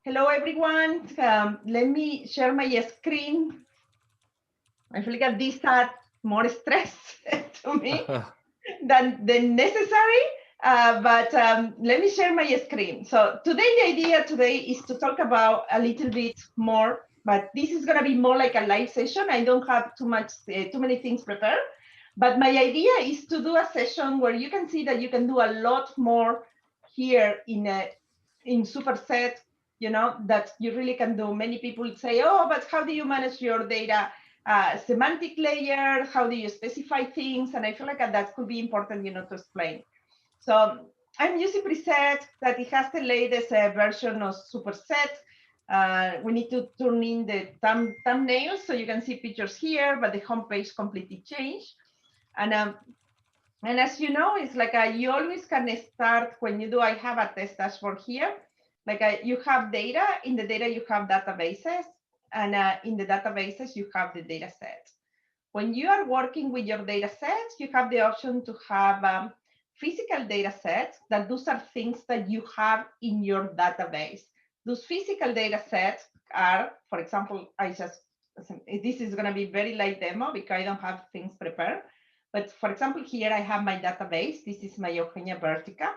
Hello, everyone. Let me share my screen. I feel like these are more stress to me than necessary, but let me share my screen. So today, the idea today is to talk about a little bit more, but this is going to be more like a live session. I don't have too many things prepared, but my idea is to do a session where you can see that you can do a lot more here in Superset, that you really can do. Many people say, oh, but how do you manage your data semantic layer? How do you specify things? And I feel like that could be important, to explain. So I'm using preset that it has the latest version of Superset. We need to turn in the thumbnails so you can see pictures here, but the homepage completely changed. And as you know, it's like you always can start when you do, I have a test dashboard here. Like you have data, in the data you have databases, and in the databases you have the data sets. When you are working with your data sets, you have the option to have physical data sets, that those are things that you have in your database. Those physical data sets are, for example, this is going to be very light demo because I don't have things prepared. But for example, here I have my database. This is my Eugenia Vertica.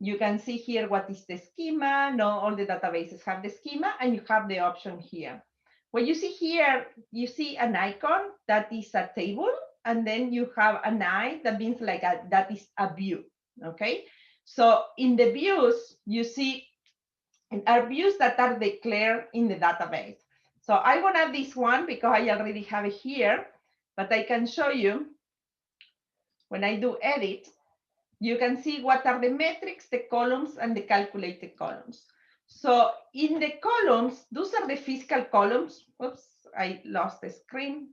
You can see here what is the schema. No, all the databases have the schema, and you have the option here. What you see here, you see an icon that is a table, and then you have an eye that means like that is a view. Okay, so in the views, you see are views that are declared in the database. So I want to add this one because I already have it here, but I can show you. When I do edit, you can see what are the metrics, the columns, and the calculated columns. So in the columns, those are the physical columns. Oops, I lost the screen.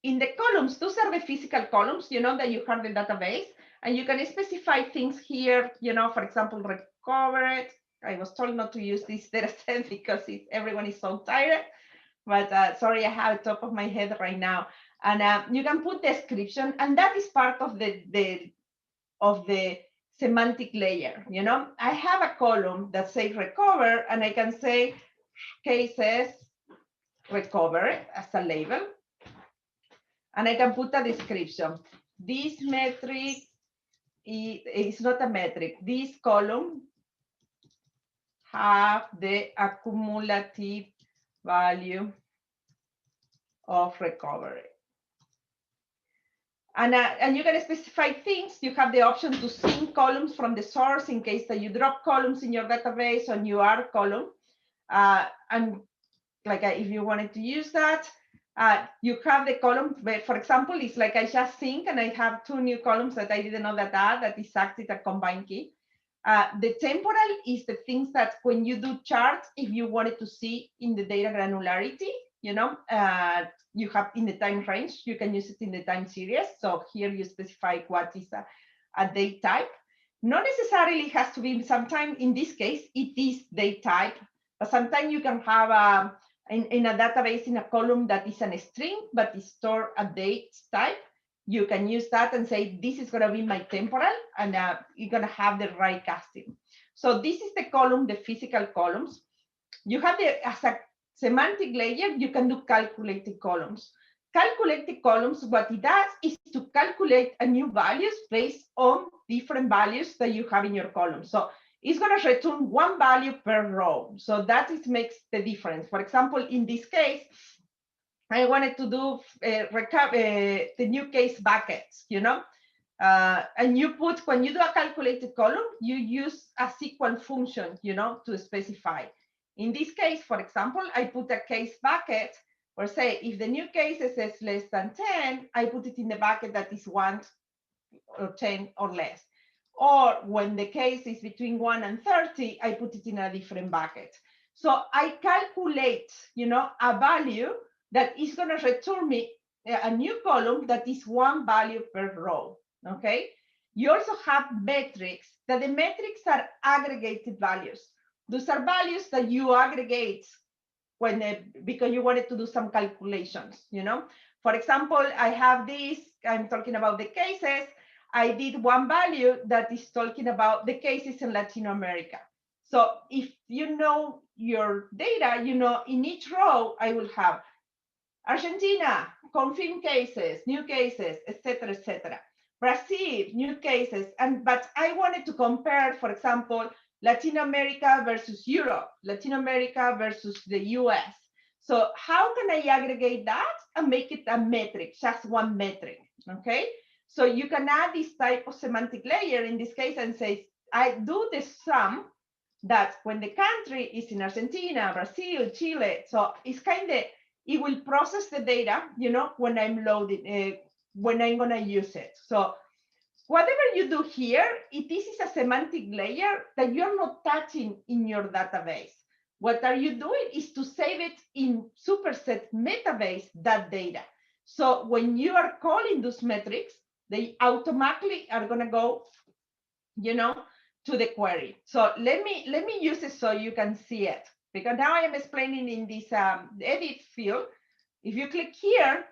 In the columns, those are the physical columns, that you have the database, and you can specify things here, for example, recover it. I was told not to use this data set because everyone is so tired, but sorry, I have it top of my head right now. And you can put description, and that is part of the semantic layer. I have a column that says recover, and I can say cases recover as a label, and I can put a description. This metric is not a metric. This column have the accumulative value of recovery. And you can specify things. You have the option to sync columns from the source in case that you drop columns in your database on your R column. And like if you wanted to use that, you have the column. For example, it's like I just sync and I have two new columns that I didn't know that is acted a combined key. The temporal is the things that when you do charts, if you wanted to see in the data granularity, you have in the time range, you can use it in the time series. So here you specify what is a date type. Not necessarily has to be, sometimes in this case, it is date type, but sometimes you can have in a database in a column that is a string, but is stored a date type. You can use that and say, this is going to be my temporal, and you're going to have the right casting. So this is the column, the physical columns. You have as a semantic layer, you can do calculated columns. Calculated columns, what it does is to calculate a new values based on different values that you have in your column. So it's going to return one value per row. So that makes the difference. For example, in this case, I wanted to do the new case buckets, and you put, when you do a calculated column, you use a SQL function, to specify. In this case, for example, I put a case bucket, or say if the new case is less than 10, I put it in the bucket that is 1 or 10 or less. Or when the case is between 1 and 30, I put it in a different bucket. So I calculate, a value that is going to return me a new column that is one value per row. Okay. You also have metrics, that the metrics are aggregated values. Those are values that you aggregate because you wanted to do some calculations, For example, I have this, I'm talking about the cases. I did one value that is talking about the cases in Latin America. So if you know your data, you know in each row I will have Argentina, confirmed cases, new cases, etc., etc. Brazil, new cases, but I wanted to compare, for example, Latin America versus Europe, Latin America versus the US. So how can I aggregate that and make it a metric, just one metric, okay? So you can add this type of semantic layer in this case and say, I do the sum that when the country is in Argentina, Brazil, Chile, so it's kind of, it will process the data, you know, when I'm loading, when I'm gonna use it. So whatever you do here, this is a semantic layer that you're not touching in your database. What are you doing is to save it in Superset metabase, that data. So when you are calling those metrics, they automatically are gonna go, you know, to the query. So let me use it so you can see it, because now I am explaining in this edit field. If you click here,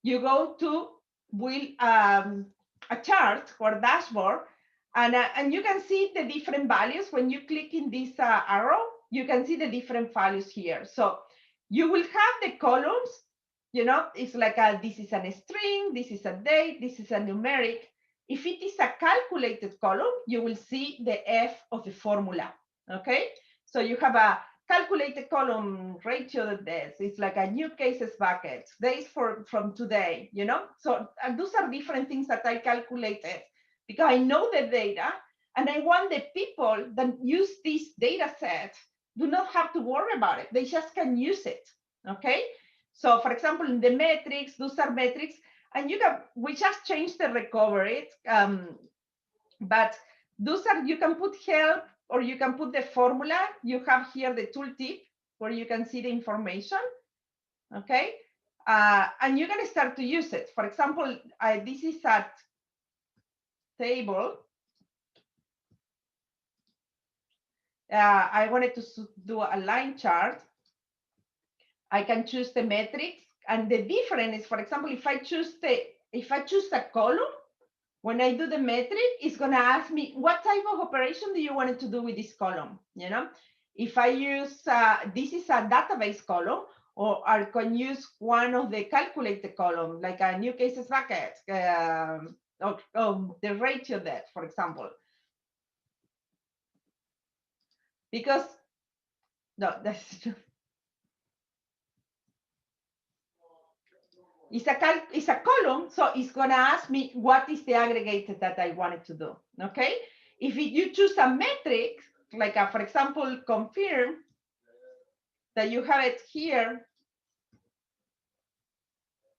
you go to build a chart or dashboard, and you can see the different values. When you click in this arrow, you can see the different values here. So you will have the columns, you know, it's like this is a string, this is a date, this is a numeric. If it is a calculated column, you will see the F of the formula, okay? So you have a calculated column ratio days. It's like a new cases bucket, days from today, you know? So those are different things that I calculated because I know the data and I want the people that use this data set do not have to worry about it. They just can use it, okay? So for example, in the metrics, those are metrics, and we just changed the recovery, but those are, you can put help or you can put the formula. You have here the tooltip where you can see the information, okay? And you're gonna start to use it. For example, this is a table. I wanted to do a line chart. I can choose the metrics, and the difference is, for example, if I choose a column, when I do the metric, it's going to ask me what type of operation do you want to do with this column, you know? If I use, this is a database column, or I can use one of the calculated column, like a new cases bucket, or the ratio depth, for example. Because, no, that's it's a column, so it's going to ask me what is the aggregated that I wanted to do, okay? If you choose a metric, like for example, confirm, that you have it here,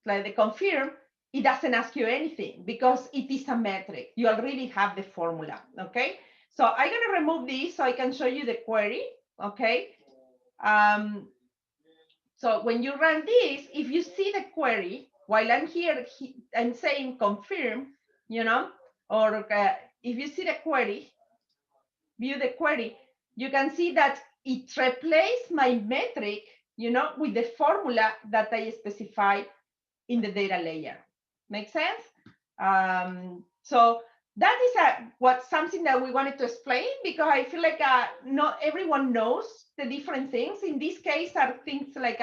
like the confirm, it doesn't ask you anything because it is a metric. You already have the formula, okay? So I'm going to remove this so I can show you the query, okay? So when you run this, if you see the query, while I'm here, I'm saying confirm, you know, or if you see the query, view the query, you can see that it replaced my metric, you know, with the formula that I specified in the data layer. Make sense? So that is something that we wanted to explain, because I feel like not everyone knows the different things. In this case, are things like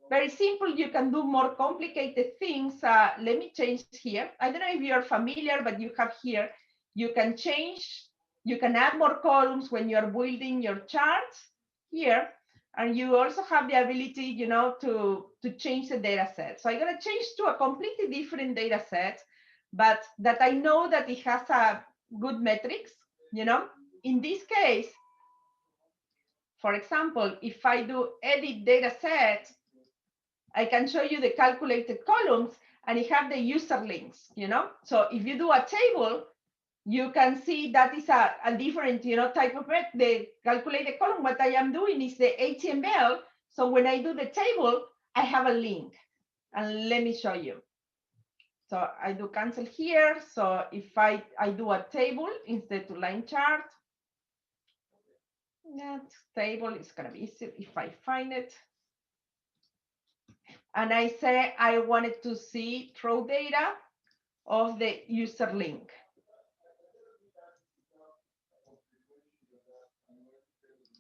very simple. You can do more complicated things. Let me change here. I don't know if you're familiar, but you have here, you can change, you can add more columns when you're building your charts here. And you also have the ability, you know, to change the data set. So I'm going to change to a completely different data set, but that I know that it has a good metrics, you know. In this case, for example, if I do edit data set, I can show you the calculated columns, and it have the user links, you know. So if you do a table, you can see that is a different, you know, type of the calculated column. What I am doing is the HTML. So when I do the table, I have a link, and let me show you. So I do cancel here. So if I do a table instead of line chart, that table is going to be easy if I find it. And I say I wanted to see throw data of the user link.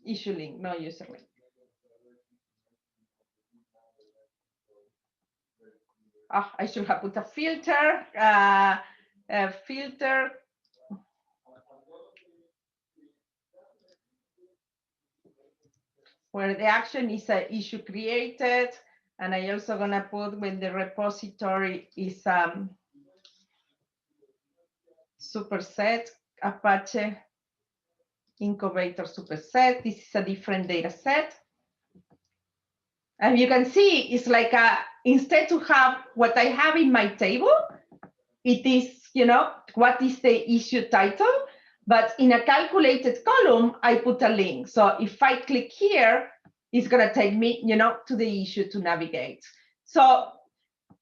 issue link, no user link. Oh, I should have put a filter. Filter. Where the action is an issue created. And I also gonna put when the repository is Superset, Apache Incubator Superset. This is a different data set. And you can see it's like instead to have what I have in my table, it is, what is the issue title? But in a calculated column, I put a link. So if I click here, it's going to take me, to the issue to navigate. So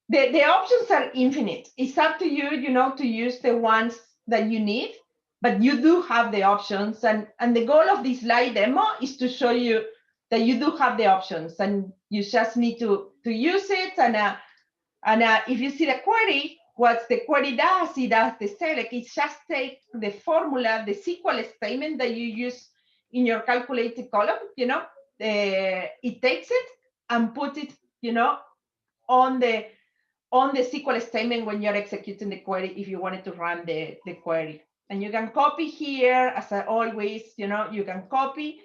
the options are infinite. It's up to you, to use the ones that you need, but you do have the options. And the goal of this live demo is to show you that you do have the options, and you just need to use it. And if you see the query, what the query does, it does the select. It just takes the formula, the SQL statement that you use in your calculated column, it takes it and put it, on the SQL statement when you're executing the query, if you wanted to run the query. And you can copy here, as I always, you can copy,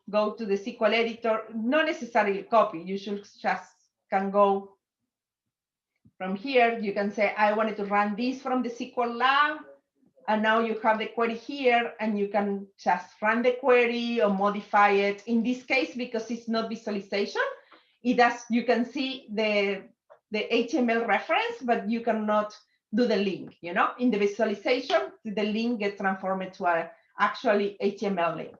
go to the SQL editor, not necessarily copy, you should just can go from here. You can say, I wanted to run this from the SQL lab, and now you have the query here, and you can just run the query or modify it. In this case, because it's not visualization, it does, you can see the HTML reference, but you cannot do the link, in the visualization, the link gets transformed to an actually HTML link.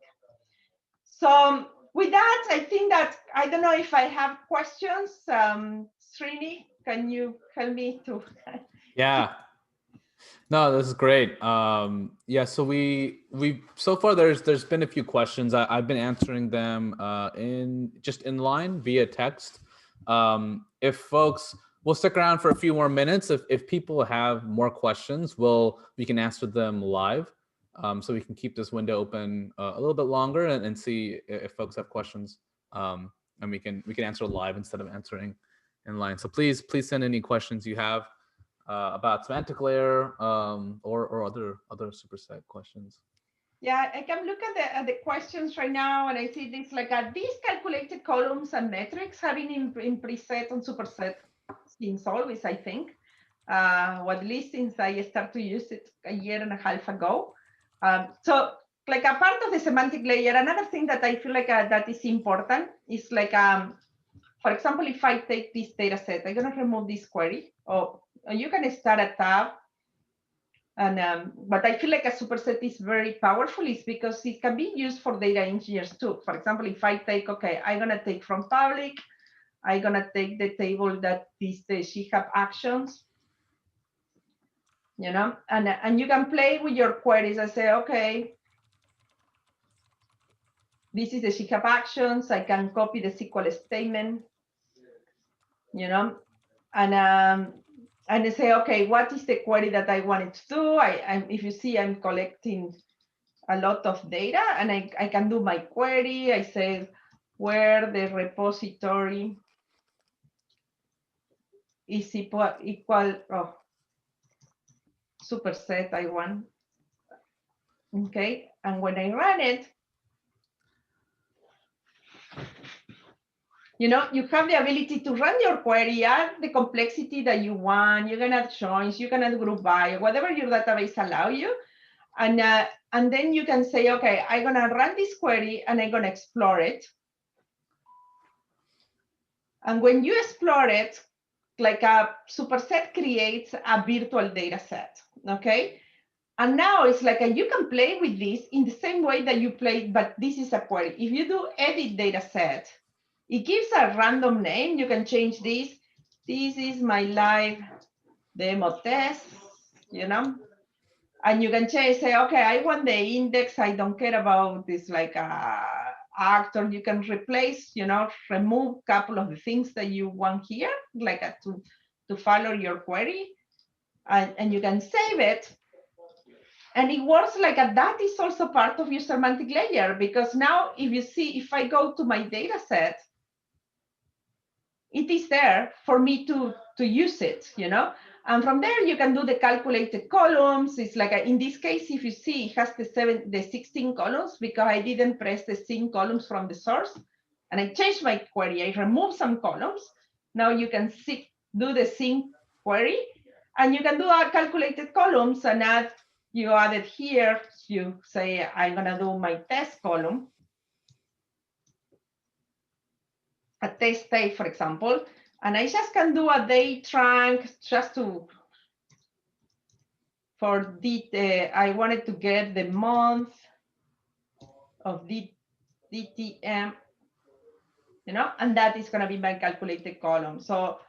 So with that, I think that, I don't know if I have questions. Srini, can you help me to? Yeah. No, this is great. Yeah, so we so far there's been a few questions. I've been answering them in line via text. If folks will stick around for a few more minutes, if people have more questions, we can answer them live. So we can keep this window open a little bit longer and see if folks have questions. And we can answer live instead of answering in line. So please send any questions you have about semantic layer or other Superset questions. Yeah, I can look at the questions right now, and I see this like these calculated columns and metrics have been in preset on Superset since always, I think, or at least since I started to use it a year and a half ago. So like a part of the semantic layer, another thing that I feel like that is important is like, for example, if I take this data set, I'm going to remove this query, or you can start a tab. And but I feel like a superset is very powerful is because it can be used for data engineers too. For example, if I take, okay, I'm going to take from public, I'm going to take the table that is the GitHub actions, and you can play with your queries. I say, okay, this is the GitHub actions. I can copy the SQL statement, and I say, okay, what is the query that I wanted to do? If you see, I'm collecting a lot of data, and I can do my query. I say where the repository is equal superset I want. Okay, and when I run it, you have the ability to run your query, add the complexity that you want. You can add joins, you can add group by, whatever your database allow you. And then you can say, okay, I'm going to run this query and I'm going to explore it. And when you explore it, like a superset creates a virtual data set, okay? And now it's like you can play with this in the same way that you play, but this is a query. If you do edit data set, it gives a random name. You can change this. This is my live demo test, and you can say, okay, I want the index. I don't care about this like actor. You can replace, remove a couple of the things that you want here, like to follow your query, and you can save it. And it works like that is also part of your semantic layer, because now if you see, if I go to my data set, it is there for me to use it, And from there, you can do the calculated columns. It's like, in this case, if you see, it has the 16 columns because I didn't press the sync columns from the source. And I changed my query. I removed some columns. Now you can do the sync query. And you can do our calculated columns and you add it here. You say, I'm going to do my test column. A test day, for example. And I just can do a day trunk just I wanted to get the month of DTM, and that is going to be my calculated column. So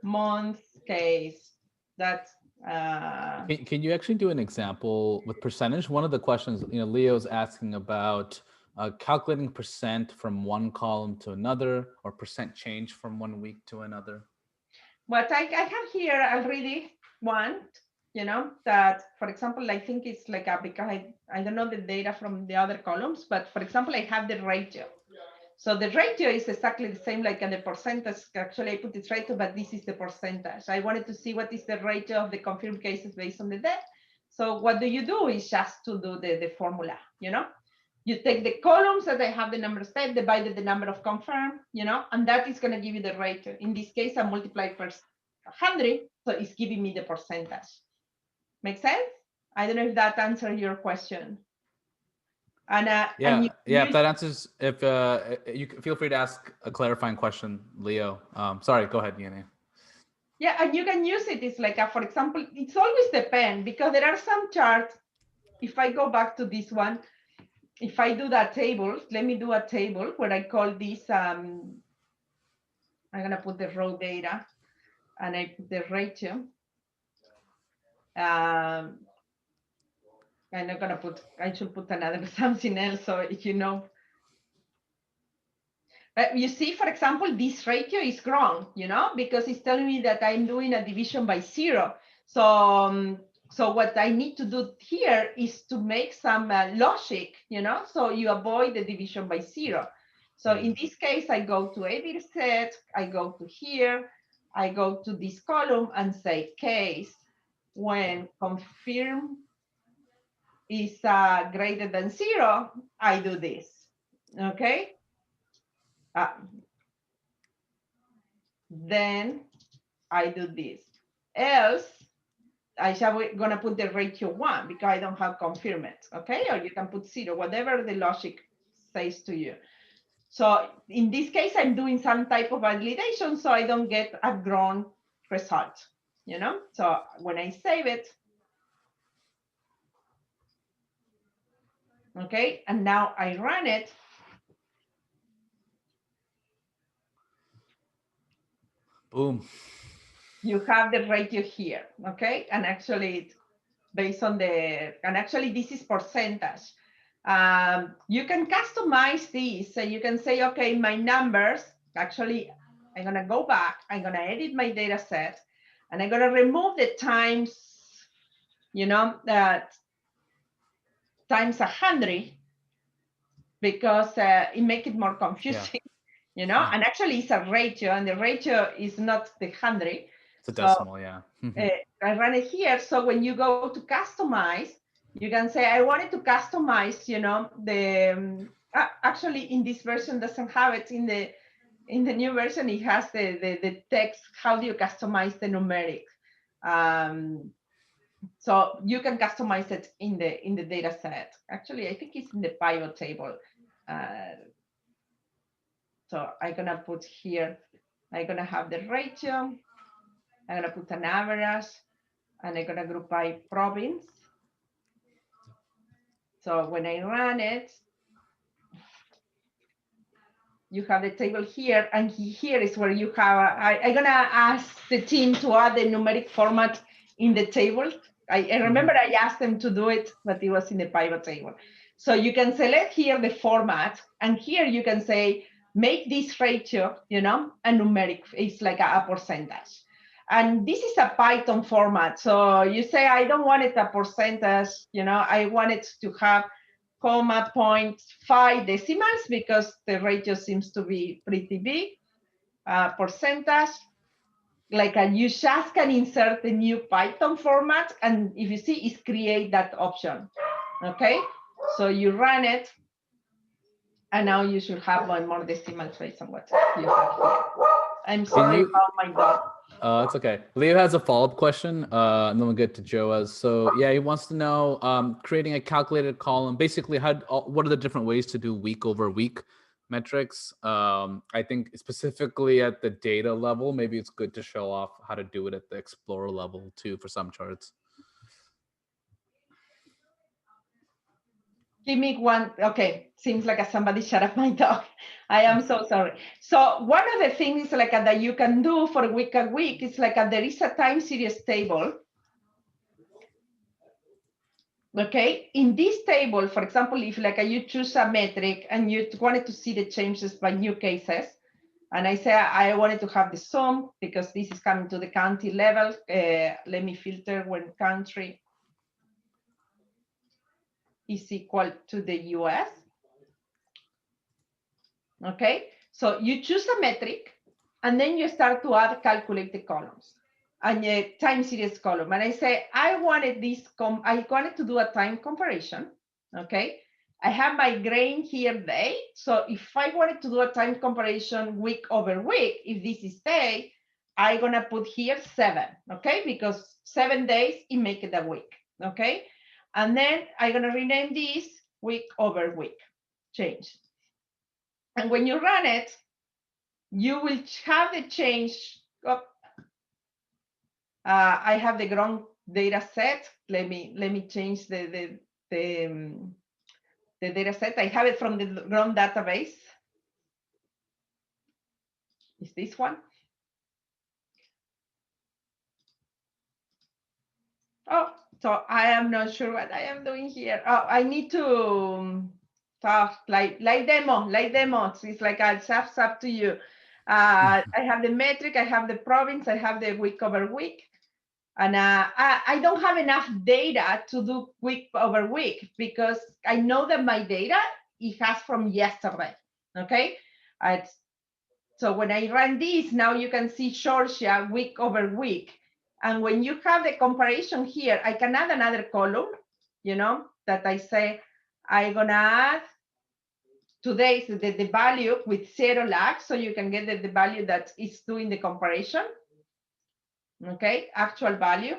month case, that's. Can you actually do an example with percentage? One of the questions, Leo's asking about calculating percent from one column to another, or percent change from one week to another. What I have here already one, that, for example, I think it's like because I don't know the data from the other columns, but for example, I have the ratio. So the ratio is exactly the same like the percentage. Actually, I put this ratio, but this is the percentage. I wanted to see what is the ratio of the confirmed cases based on the depth. So what do you do is just to do the formula, You take the columns that I have the number of steps, divided the number of confirmed, and that is going to give you the ratio. In this case, I multiply per 100, so it's giving me the percentage. Make sense? I don't know if that answers your question. And if that answers, if you feel free to ask a clarifying question, Leo. Sorry, go ahead, Yana. Yeah, and you can use it. It's like, for example, it's always depend, because there are some charts. If I go back to this one, if I do that table, let me do a table where I call this, I'm going to put the raw data and I put the ratio. I'm not going to put, I should put another something else, so But you see, for example, this ratio is wrong, because it's telling me that I'm doing a division by 0. So what I need to do here is to make some logic, so you avoid the division by 0. So in this case, I go to edit set, I go to here, I go to this column and say case when confirm is greater than 0, I do this, okay? Then I do this. Else, I'm going to put the ratio 1 because I don't have confirmed, okay? Or you can put 0, whatever the logic says to you. So in this case, I'm doing some type of validation so I don't get a wrong result, So when I save it, okay, and now I run it, boom. You have the ratio here, okay? And actually it's based on and actually this is percentage. You can customize this. So you can say, okay, my numbers, actually, I'm gonna go back, I'm gonna edit my data set, and I'm gonna remove the times, times 100, because it makes it more confusing, And actually it's a ratio, and the ratio is not the 100. It's a decimal, I run it here. So when you go to customize, you can say, I wanted to customize, the, actually in this version doesn't have it. In the new version, it has the text, how do you customize the numeric? So you can customize it in the data set. Actually, I think it's in the pivot table. So I'm gonna put here, I'm gonna have the ratio, I'm gonna put an average, and I'm gonna group by province. So when I run it, you have the table here, and here is where you have, I'm gonna ask the team to add the numeric format in the table. I remember I asked them to do it, but it was in the pivot table. So you can select here the format, and here you can say, make this ratio, a numeric, it's like a percentage. And this is a Python format. So you say, I don't want it a percentage, I want it to have 0.5 decimals because the ratio seems to be pretty big. Percentage, you just can insert the new Python format, and if you see, it's create that option. Okay, so you run it, and now you should have one more decimal place on what you have here. I'm sorry about my dog. It's okay. Leo has a follow-up question, and then we'll get to Joaz. So yeah, he wants to know, creating a calculated column, basically what are the different ways to do week over week metrics? I think specifically at the data level, maybe it's good to show off how to do it at the Explorer level too for some charts. Give me one. Okay, seems like somebody shut up my dog. I am so sorry. So one of the things that you can do for week a week is there is a time series table. Okay, in this table, for example, if you choose a metric and you wanted to see the changes by new cases, and I say I wanted to have the sum because this is coming to the county level. Let me filter when country is equal to the US. Okay, so you choose a metric and then you start to add calculated columns and a time series column. And I say, I wanted to do a time comparison. Okay, I have my grain here day. So if I wanted to do a time comparison week over week, if this is day, I'm gonna put here 7, okay? Because 7 days, it make it a week, okay? And then I'm gonna rename this week over week, change. And when you run it, you will have the change. I have the ground data set. Let me change the data set. I have it from the ground database. Is this one? Oh, so I am not sure what I am doing here. Oh, I need to like demo. It's it's up to you. I have the metric, I have the province, I have the week over week. And I don't have enough data to do week over week because I know that my data, it has from yesterday, okay? So when I run this, now you can see Georgia week over week. And when you have the comparison here, I can add another column, that I say, I'm gonna add today's the value with 0 lag, so you can get the value that is doing the comparison. Okay, actual value.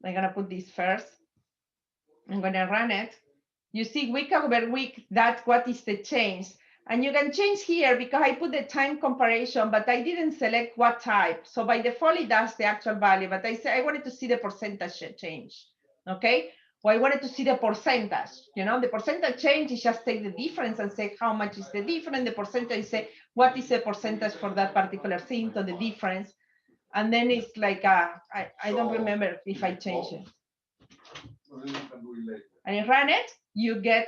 I'm gonna put this first. I'm gonna run it. You see week over week, that's what is the change. And you can change here because I put the time comparison, but I didn't select what type. So by default, it does the actual value, but I say I wanted to see the percentage change, okay? Well, I wanted to see the percentage, the percentage change is just take the difference and say how much is the difference. The percentage say what is the percentage for that particular thing, so the difference. And then it's I don't remember if I change it. And you run it, you get,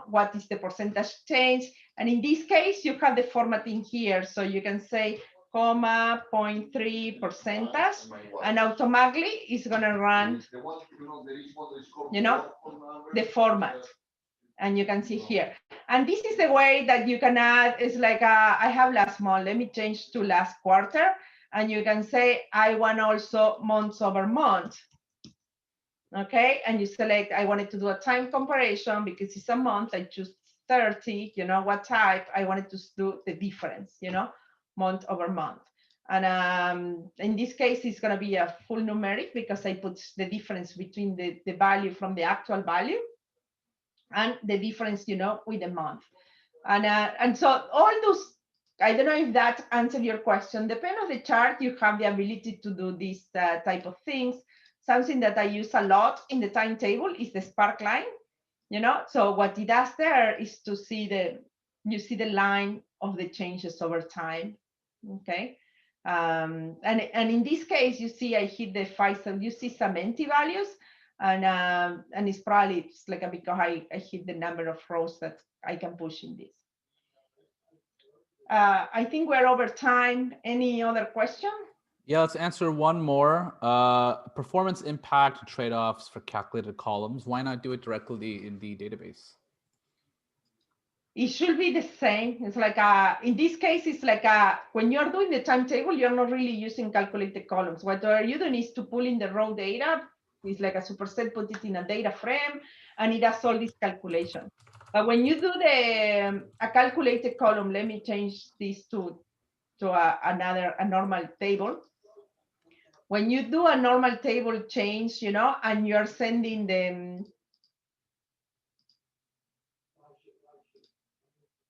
what is the percentage change. And in this case, you have the formatting here. So you can say, 0.3 percentage, and automatically it's going to run, the format. And you can see here. And this is the way that you can add, it's I have last month, let me change to last quarter. And you can say, I want also months over month. Okay, and you select, I wanted to do a time comparison because it's a month, I choose 30, what type, I wanted to do the difference, month over month. And in this case, it's going to be a full numeric because I put the difference between the value from the actual value and the difference, with the month. And so all those, I don't know if that answered your question. Depending on the chart, you have the ability to do this type of things. Something that I use a lot in the timetable is the Sparkline, So what it does there is to see you see the line of the changes over time, okay? And in this case, you see I hit the 5, so you see some empty values. And it's probably it's like because I hit the number of rows that I can push in this. I think we're over time. Any other question? Yeah, let's answer one more. Performance impact trade-offs for calculated columns. Why not do it directly in the database? It should be the same. It's like in this case, it's like when you're doing the timetable, you're not really using calculated columns. What you're doing is to pull in the raw data. It's like a superset, put it in a data frame, and it does all this calculation. But when you do a calculated column, let me change this to a normal table. When you do a normal table change, and you're sending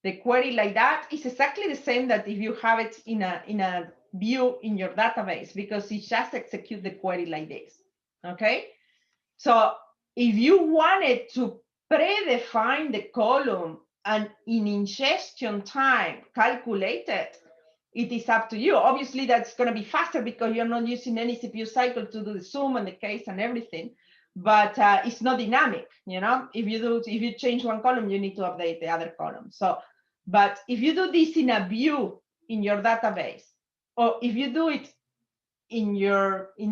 the query like that, it's exactly the same that if you have it in a view in your database, because it just execute the query like this. Okay, so if you wanted to predefine the column and in ingestion time calculate it, it is up to you. Obviously, that's going to be faster because you're not using any CPU cycle to do the zoom and the case and everything. But it's not dynamic. If you change one column, you need to update the other column. So, but if you do this in a view in your database, or if you do it in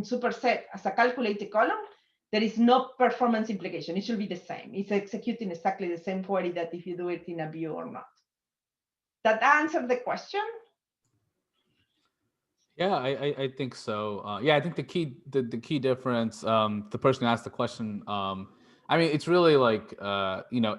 Superset as a calculated column, there is no performance implication. It should be the same. It's executing exactly the same query that if you do it in a view or not. That answer the question? Yeah, I think so. Yeah, I think the key difference, the person who asked the question, I mean, it's really like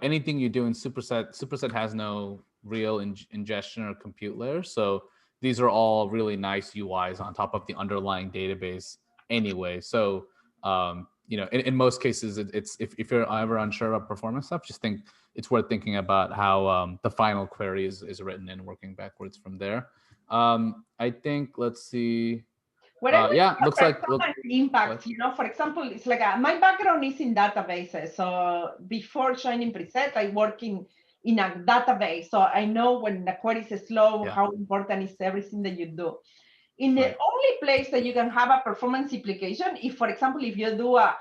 anything you do in Superset has no real ingestion or compute layer. So these are all really nice UIs on top of the underlying database anyway. So in most cases, it's if you're ever unsure about performance stuff, just think it's worth thinking about how the final query is written and working backwards from there. I think, let's see. Yeah, looks like impact. For example, it's like my background is in databases. So before joining Preset, I work in a database. So I know when the query is slow, how important is everything that you do. In the only place that you can have a performance implication, if, for example, if you do a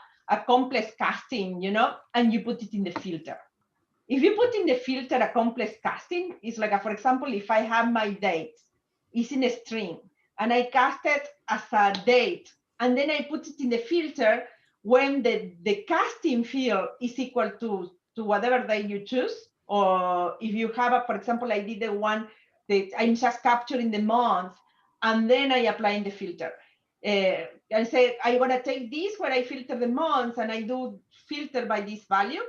complex casting, and you put it in the filter. If you put in the filter a complex casting, it's like, for example, if I have my date, it's in a string, and I cast it as a date, and then I put it in the filter when the casting field is equal to whatever date you choose. Or if you have for example, I did the one that I'm just capturing the month, and then I apply in the filter. I say, I want to take this where I filter the months, and I do filter by this value.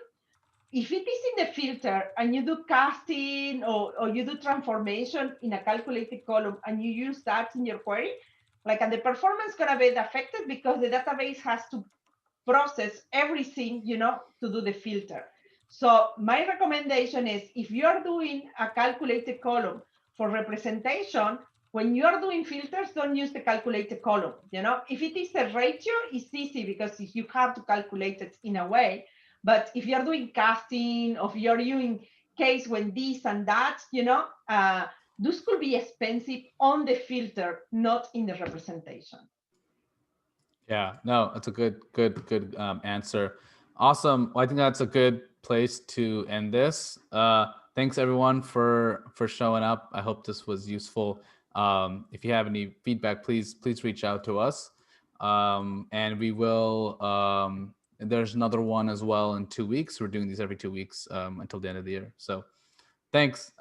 If it is in the filter and you do casting or you do transformation in a calculated column and you use that in your query, and the performance is going to be affected because the database has to process everything, to do the filter. So my recommendation is, if you're doing a calculated column for representation, when you're doing filters, don't use the calculated column. If it is a ratio, it's easy because you have to calculate it in a way. But if you're doing casting, or if you're doing case when this and that, those could be expensive on the filter, not in the representation. Yeah, no, that's a good answer. Awesome. Well, I think that's a good place to end this. Thanks everyone for showing up. I hope this was useful. If you have any feedback, please reach out to us. And we will. There's another one as well in 2 weeks. We're doing these every 2 weeks until the end of the year. So, thanks.